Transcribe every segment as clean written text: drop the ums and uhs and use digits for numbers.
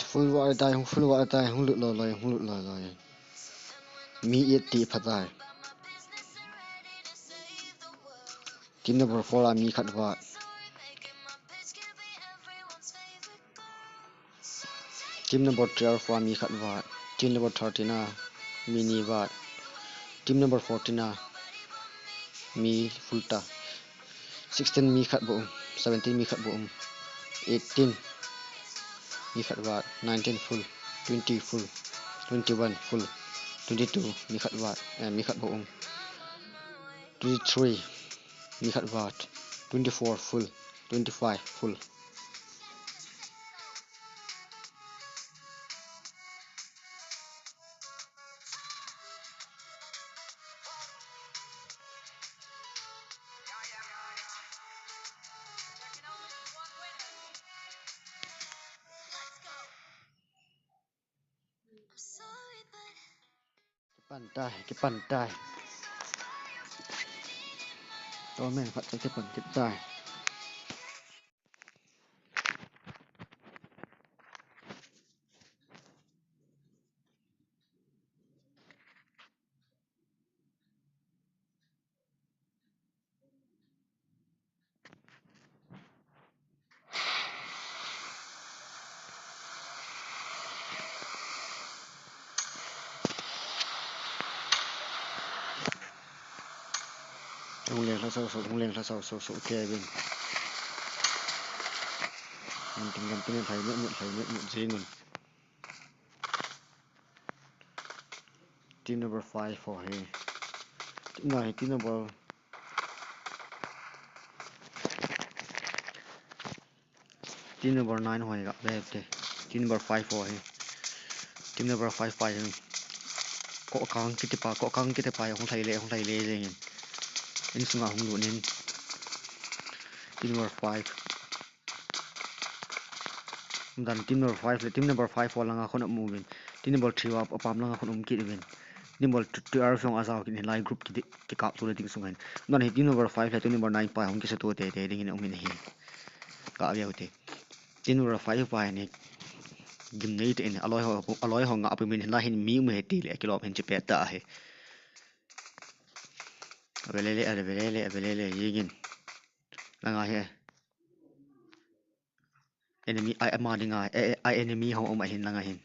full wa dai hung lut loi mi yet ti phatai team number 4 la mi khat wa team number 12 for mi khat wa team number 13 na mini wa team number 14 na mi fulta 16 mi khat bo 17 mi khat bo 18 mi khat wa 19 full 20 full 21 full 22 mi khat wa mi khat bo 23 mi khat wa 24 full 25 full cái bàn tay đó mình phải cái bàn tay không liền là sao kê bên mình tìm thấy nhận gì mình team number 5 for here team number team number 9 hoài gặp đây team number 5 for here team number 5 phải có căng cái phải không thấy lệ gì anh sung không luôn nên team number 5 dan team number 5 le team number 5 for langa khona movin team number 3 wa apam langa khona ki event number 2 ar song azao ki line group ki kap tu le ting sungan non he team number 5 le team number 9 pa hong ki se to te ding in omin hi ka ya hote team number 5 pa ne gim nei te in aloi ho nga apimin la hin mi me ti le ki lo hen che pe ta he velele yigin langa he enemy I am adinga I enemy ho om ahin langa hin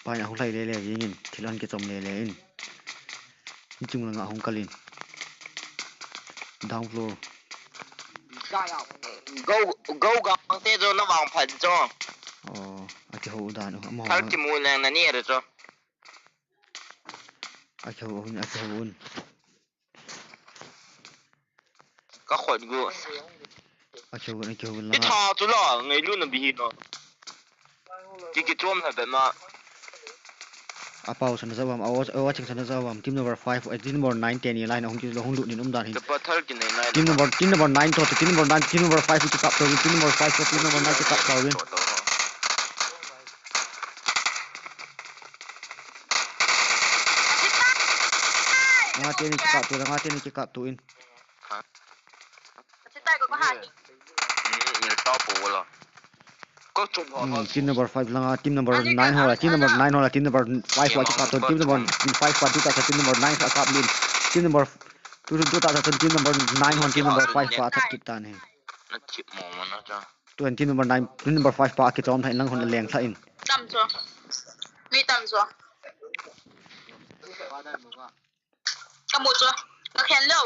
pa na hong thei le yingin thilan ke chom le in chung langa hong kalin down floor go gang te jo na wang phan jo ati ho da no mo thar ki mu lang na ni re jo ati ho un ka khot gu ati ho la ti tha chu la ngai lu na bi hi no ki trom na da na apau san zawam watching san zawam team number 5 team number 9 10 ni line hong ki lo hong lu ni dan hi pathar ki nei team number 9 to team number 5 ki kap to team number 5 to team number 9 ki kap to win ngate ni ki kap to in tai ko ha ni ta po la ko chum ho team number 5 langa team number 9 hola team number 9 hola team number 5 wa ki kap to team number 5 pa tu ta team number 9 ka kap lin team number 2 ta team number 9 hon team number 5 pa thak ki ta ne na chip mo na cha 20 number 9 team number 5 pa ki chom thai lang hon leng tha in tam cho mi tam cho kamu cho na khen lo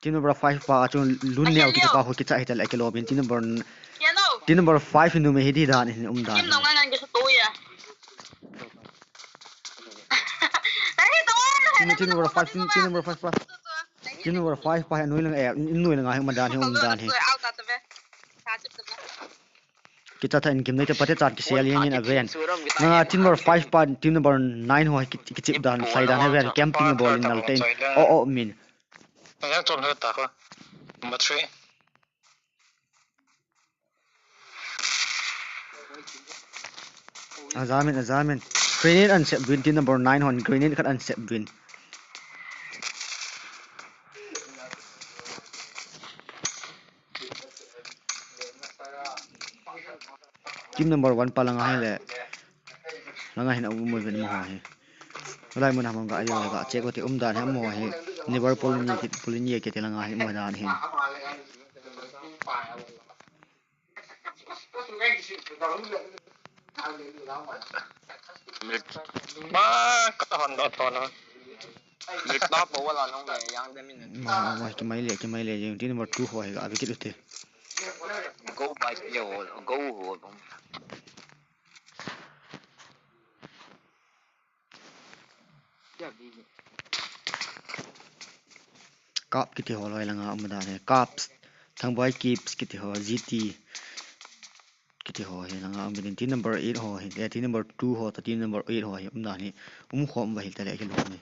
team number 5 pa chu lun neo ki pa ho ki cha hital ekelo bin team number ya no 5 nu me hidi dan in dan kim nong ngan ke to ya ai to team number 5 pa team number 5 pa noi lang noi lang ha dan he dan he ki cha tha in kim nei te pate chat ki sel yin in aven na team number 5 pa team number 9 ho ki chip dan sai dan he ven camping ball in altain min yang chom he ta ko number 3 azamin grenade and set win team number 9 hon grenade khat and set win team number 1 pa langa hele langa hin abu moi ben mo he lai mo na mong ga ayo ga che ko te dan he mo he never polini ke te langa he mo dan he ma ka hon do to na Mít đó bố là nó về yang để mình ma ke mai le jing team number 2 ho he ga abi ke te go by nhiều go hồ kap ke te ho loi langa dan he caps thang boy keeps ke te ho gt kiti ho he langa am team number 8 ho he team number 2 ho ta team number 8 ho he da ni khom ba hil ta le ke lo me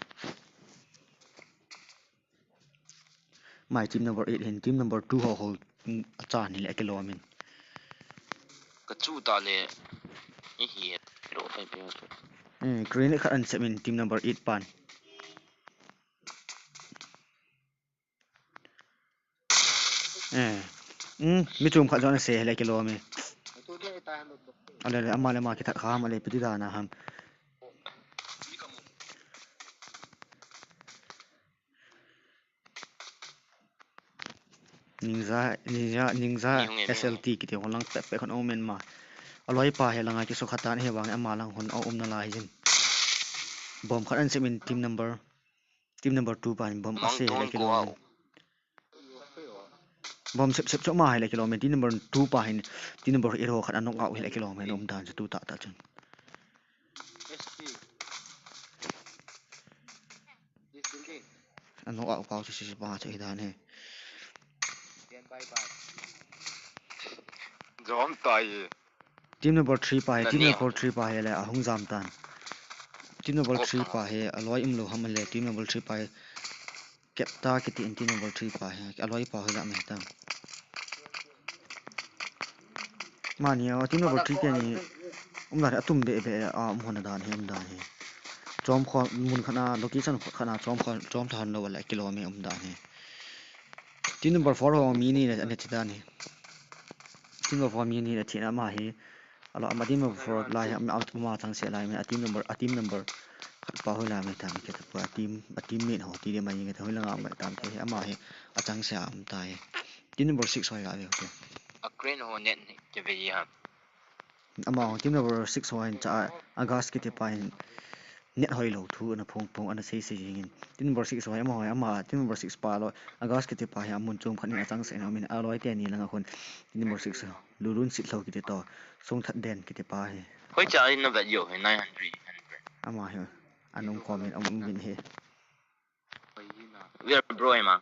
my team number 8 hen team number 2 ho cha ni le ke lo min cái chú ta lệ ý hiền rồi phải biết green khat an semin team number 8 pan mi chum khat jona se le ke lo me ale amale ma ki tha kha ma le pidi da na ham ninja slt ki te holang pe khon omen ma aloi pa he langa ki so khatan he wang ama lang hon om na lai jin bom khat an semin team number 2 pan bom ase le ke lo bom sep cho ma hai le kilometer team number 2 pa hin team number 8 ho khat an nok out le kilometer om dan tu ta chun an nok out pau si pa che dan he John tay team number 3 pa he team number 3 pa he le ahung jam tan team number 3 pa he aloi im lo ham le team number 3 pa he capta ki team number 3 pa he aloi pa he la me ta mania team number 3 ke ni da atum be mon dan he dan he chom kho mun khana location khana chom than lo la kilometer dan he team number 4 ho mi ni ne chida ni team number 4 mi ni thina ma he alo ma team number 4 lai am out ma chang se lai me team number khat pa ho la me tam ke pa team mate ho ti de ma yin ke ho la ma tam ke ama he achang se am tai team number 6 ho ga le okay a green ho net ni ke về ya ama team number 6 ho in cha agas ke te pa in net hoi lo thu na phong ana sei jingin team number 6 ho ama team number 6 pa lo agas ke te pa ya mun chum khan achang se na min aloi te ni langa khon team number 6 lurun sit lo ki te to song that den ki te pa he hoi cha in nó về nhiều hay 900 ama he anong comment min he we are bro mà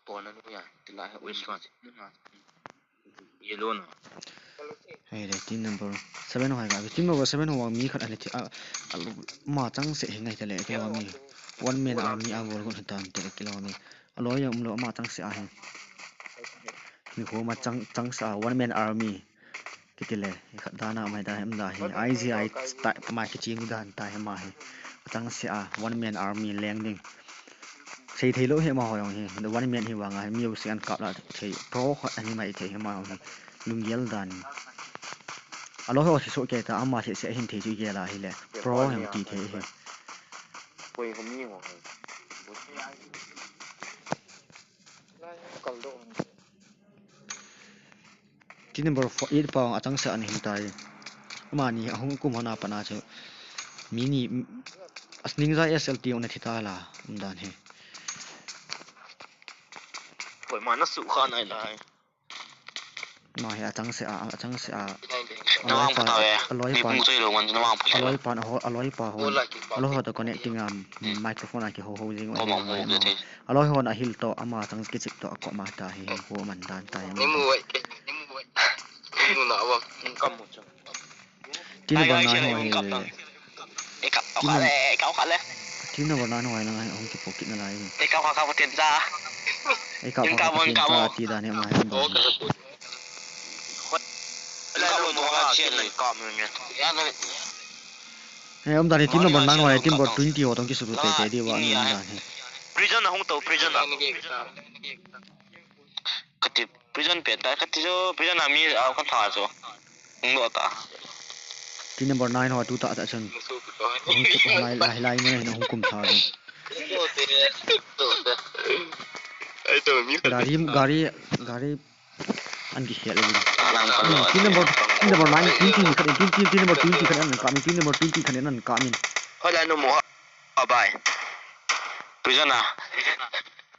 bỏ nó nuôi à thì lại which one yellow nó hey le team number 7 ho ga team number 7 ho mi khat ani ma chang se he ngai te le ke lo mi one man army a wor gon tan te ke lo mi aloi yam lo ma chang se a he ni ho ma chang sa one man army kitile dana mai da hem da hi IGI ma ki ching dan ta he ma he chang se a one man army landing sei thei lo he ma ho yong he the one man hi wanga music an kap la thei pro khat ani mai thei he ma ho lungyal dan alo ho si so ke ta ama se se hin thei ju ge la hi le pro hem ti thei he quay không nhiều team number 8 pa achang se an hin tai ma ni ahung kum hona pana che mini asning za SLT on thita la dan he quay mà nó sụ khan này lại ma he achang se a nó mang phụ tao về aloi đi pa mua chơi luôn nó mang phụ tao aloi pa ho alo ho to connecting microphone a ki ho jing có mong mua cái thế aloi ho na hil to ama chang ki chik to ko ma ta he ho man dan ta he em mua nào không cầm một chút tin ba na ho he cái cậu khát đấy tin ba na ho na ông ki pocket na lai cái cậu khát tiền ra ai ka ba ti da ne ma he ông ta thì team number 9 ngoài team number 20 ho tong ki su te di wa ni da he prison là không tàu prison à cái prison biệt tại cái prison là mi con thả rồi Ngộ ta. Team number 9 ho tu ta ta chen. Lai mana hina hukum tha ben. Gari an ki khel ben. Team number 9 20 khan team number 20 khan an ka min team number 20 khan an ka min. Hola no mo. Bye. Prijana.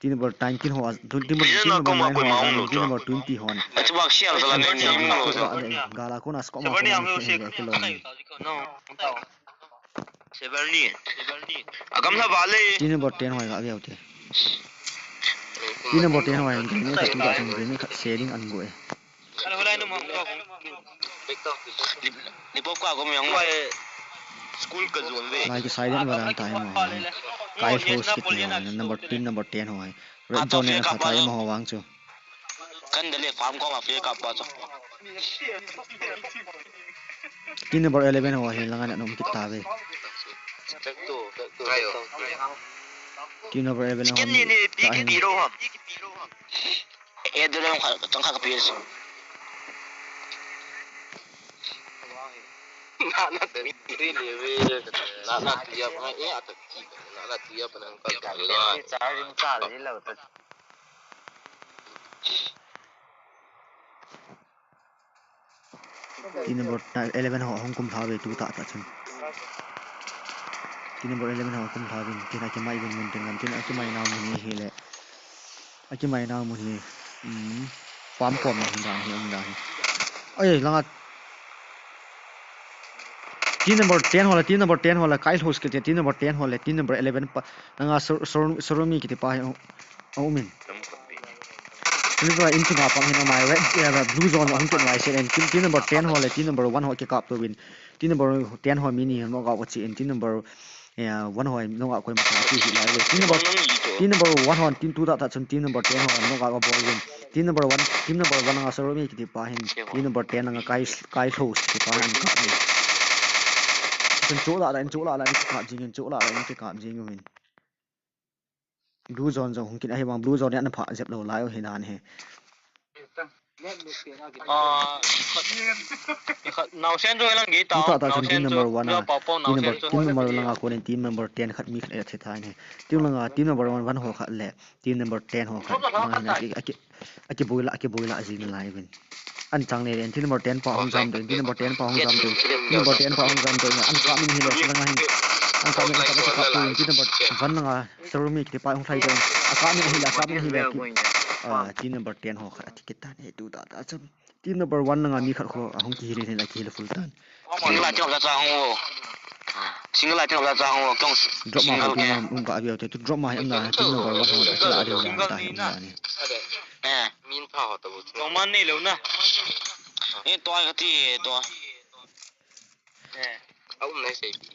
Team number 19 ho team number 9 ho team number 20 ho. Achbak sial sala ni mo. Gala ko na sko ma ko ke lo. Severni. Agam na bale. Team number 10 ho ga hote. Team number 10 ho ni ka tu ga chung ni ka sharing an go e. Ni pop ka ko mo yang school ka zone ve. Lai ki side ma ran time ho. Kai host kit ni number 10 ho. Red zone ne ka tai ma ho wang chu. Kan dale farm ko ma fe ka pa cho. Team number 11 ho he langan anom kit ta ve. Team number 11 ho. Ni ki biro ham. Dale ka chang ka pi. Na teri ni ve na tiap na atha na tiap na ka la charging ka le lo ta Team number 11 ho hong kum tha ve tu ta ta chen. Team number 11 ho kum tha bin tin aki mai bin mun tin ngam tin aki mai na mun ni hele. Aki mai na mun ni pam pom na hang da hi. Oi langa team number 10 ho la Kyle host ke team number 10 ho la team number 11 pa nanga soromi ki pa au min ni ba in tuna pa hina mai red blue zone ang tun lai se and team number 10 ho la team number 1 ho ke kap to win team number 10 ho mini no ga chi in team number 1 ho no ga ko ma chi hi lai team number 1 ho team 2 ta chun team number 10 ho no ga ga ball win team number 1 nanga soromi ki pa hin team number 10 nanga Kyle host ki pa han ka chỗ lại là cái jing chỗ lại là cái jing mình blue zone không kỹ hay bằng blue zone nó phá dẹp đầu lái ở hiện đại này nào xem rồi là nghĩ tao ta team number 1 team number là cô nên team number 10 khát mi khát thế thái này team number 1 ho khát lẹ team number 10 ho khát mà cái bùi lạ gì mình lại bên anh chàng này team number 10 pa hong jam team number 10 pa hong jam team number 10 pa hong jam anh ka min hi le lang hin anh ka min ka team number 1 nga serumi ki pa hong thai don ka min hi le team number 10 ho kha ticket ta ne tu ta cham team number 1 nga mi khat kho hong ki ri ne la ki le full tan single la chong la chang ho kong drop ma ka abia te tu drop ma em na team number 1 ho ta la de la ta ni min pha ho ta bu Ông man này lâu nè. to ka ti to ông này sẽ bị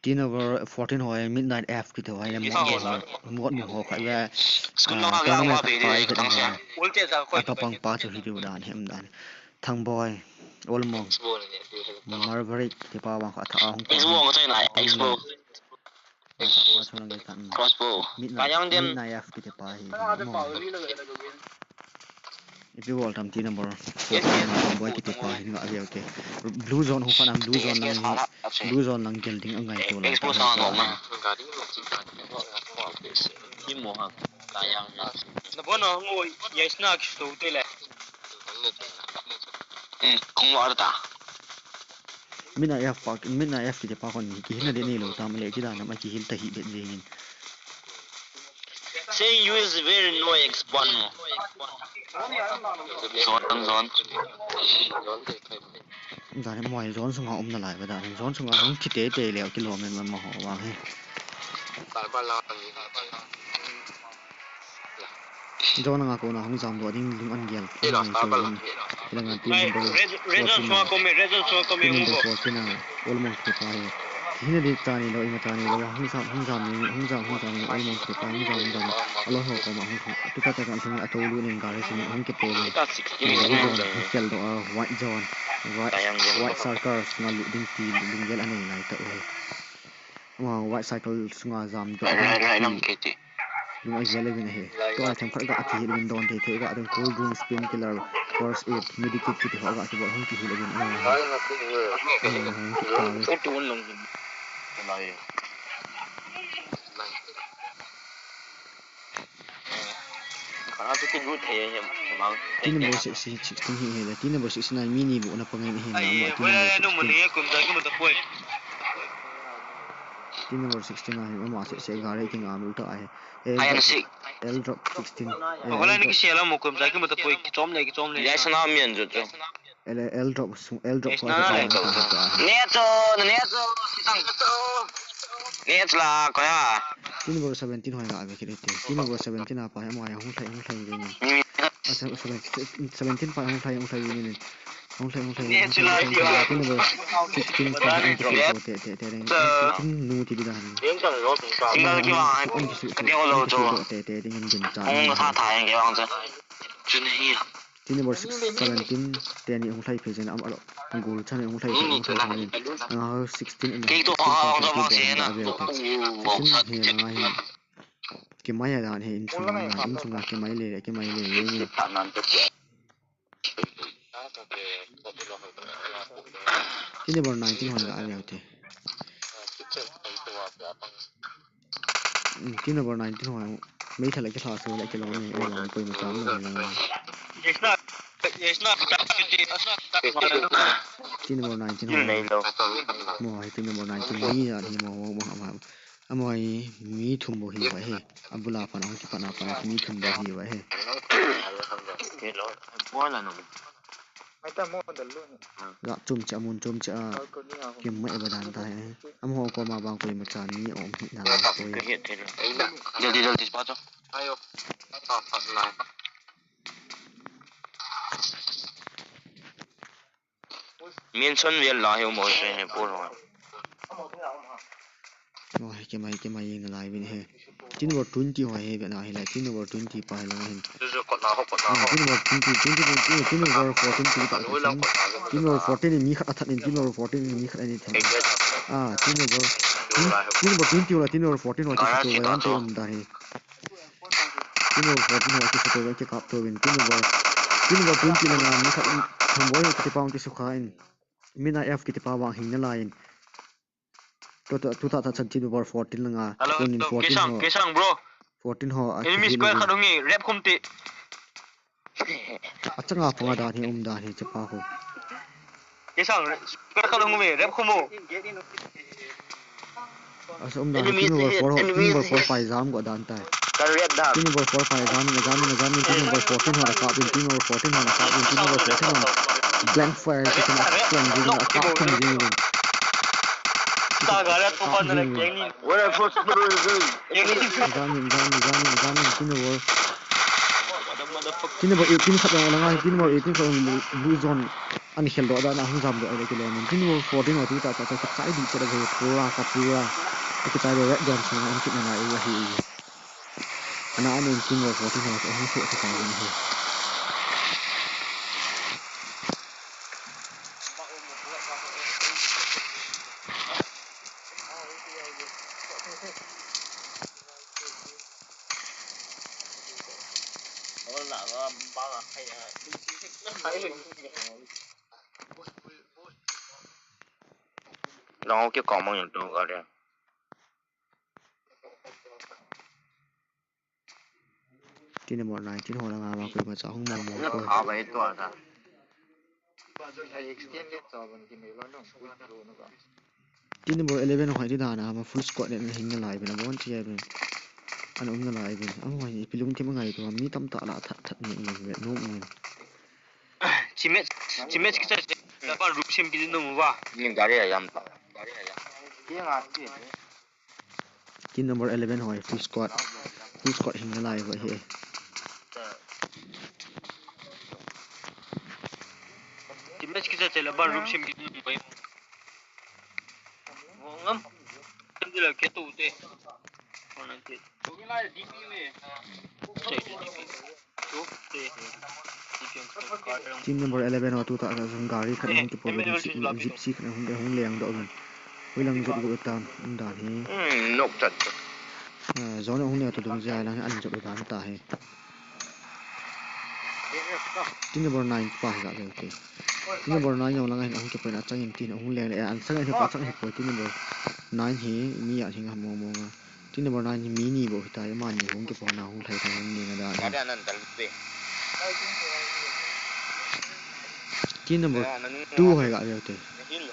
team number 14 ho midnight f ki to ai mo ho kha la school lo ga ma be de kang sia Ulte sa khoi. ta pang pa chu hi du dan hem dan thang boy olmong marverik ti pa wa kha tha hong expo ko chai lai expo crossbow midnight f ki ti pa hi if you want team number 14 boy ki ti pa hi nga okay blue zone ho pa nam blue zone lang gel ding angai to la expo sa ngom ma kim mo ha kayang Nó bữa nó ngồi vậy snack số tê lệ. không lo ta midnight f ki ti pa kon ki hin na de ni lo tam le ki da na ma ki hin ta hi de jing saying you is very no expon zone da ne moi zone sung ha na lai ba da zone sung ha hong ki te le ki lo men ma ho wa he zone nga ko na hong jam do ding an gel lang team number Reason so come ugo. almost ke pa he hina de tani lo ima tani lo hong jam ni almost ke pa hong jam alo ho ko ma hong tu ka ta kan thung ato lu ning ga re sin hong ke to kel do white zone white circles nga lu ding ti ding gel anei lai ta white circles nga jam do nam ke ti lung ai gele bin he to ai tham khar ga ki hin don te ga adon cold drink spin killer first aid medikit kit ho ga ki bol hong ki hu lagin Nói là cái người hong ki ta Có tuôn lòng gì. này Khả năng cái gút thầy em mà. tin number 16 hi he tin number 69 mini bu na pangai he na ma tin Wala no number muni kum da kum da poi. tin number 69 ma se gare ki ngam ulta ai ai là sĩ L drop 16 Wala ni ki la mo kum da kum da poi ki chom le. giải sao nào miền rồi chứ L drop ko nè cho nè là có à tin number 17 hoi ga be ki tin number 17 a pa ma ya hong thai ni 17 pa hong thai ni hong thai tin number 16 pa tin nu ti bi dan tiếng cần rồi tiếng cần cái vang cái đeo lâu rồi te ding din cha ông tha thải cái vang chứ chứ này tin number 17 te ni hong thai phe jen am alo gol chan hong thai ni 16 and cái tụ họ cho vang xe nè cái máy là he in chung cái máy le ni tin number 19 hoi ga be te tin number 19 hoi mấy thằng lại cái thà số lại cái lo này làm quay mà chán rồi là Yes na. tin number 19 hoi moi tin number 19 mi ya ni mo amoi mi thum bo hi wa he abula pa na ki pa na mi thum bo hi wa he cái lối quá là nó ga chum cha kim mai ba dan tai am ho ko ma bang ko ma chan ni om hi na la ko cái hiện thế rồi jल्दी bắt cho ayo này miền xuân việt là hiệu mỗi cái này bố rồi moi cái mai na lai bin he tin number 20 hoi he ga na he la tin number 20 pa la hen rồi còn nào tin number 20 tin number 14 tin number 14 ni khat athat tin number 14 ni khat ani the tin number 20 la tin number 14 wa ki to wa an da he tin number 14 wa ki to wa ki kap to win tin number 20 la na ni khat thum boy ki paung ki su khain mina f ki pa wa hin na lain to ta chan tin number 14 la nga kon in 14 Cái sang bro. 14 ho Enemy square khadong ni rep khum ti. achanga phanga da ni da ni chapa ho Cái sang square khadong me rep khum mo. asa da ni number 4 pa exam go dan tai cái red đam number 4 pa exam number 14 ho ka bin number 14 ho ka bin number 14 ho blank fire ki na plan ji na ka thum ji ni Ta ga ra to pan na keng ni. where first Yang ni exam number 18 khat la nga number 18 ko blue zone an khel do da na hung jam do ai ke le number 14 ho tu ta sai di che da pura ki ta red gun so an ki na ai hi ana an number 14 ho ko hung so ta ni he nó cái còn bao nhiêu đồ ở đây tin number 19 ho la nga ma ko ma cha hung ma mo nó ko thả vềตัวta tin number 11 ho di da na ma full squad ne hin na lai ben bon chi ai ben an na lai ben am ho ni pilung ti ma ngai to mi tam ta la that ni ve no ni Chimet ki cha. Ta ba rup sim ki no mu ba. nhưng cái này làm tao tin number 11 ho full squad hin na lai wa he Chimet ki cha la ba rup sim ki no ba. Ngam. Ndi la ke tu te. Ona te. Ko la DP me. Sai DP. To te. team number 11 ho tu ta jong gari khat hung ki po gypsy khat hung leng do ben wilang jot go tan da ni nộp chặt zone hung ne to dong ja lang an jot da ta he tin number 9 pa ga le te tin number 9 yang lang ang ke pa na changin tin ang le le an sang he pa chang he po tin number 9 he mi ya hinga mo mo nga tin number 9 mi ni bo ta ya ma ni hong ke po na hong thai thai ni nga da ada nan dal be tin number 2 he ga le te hil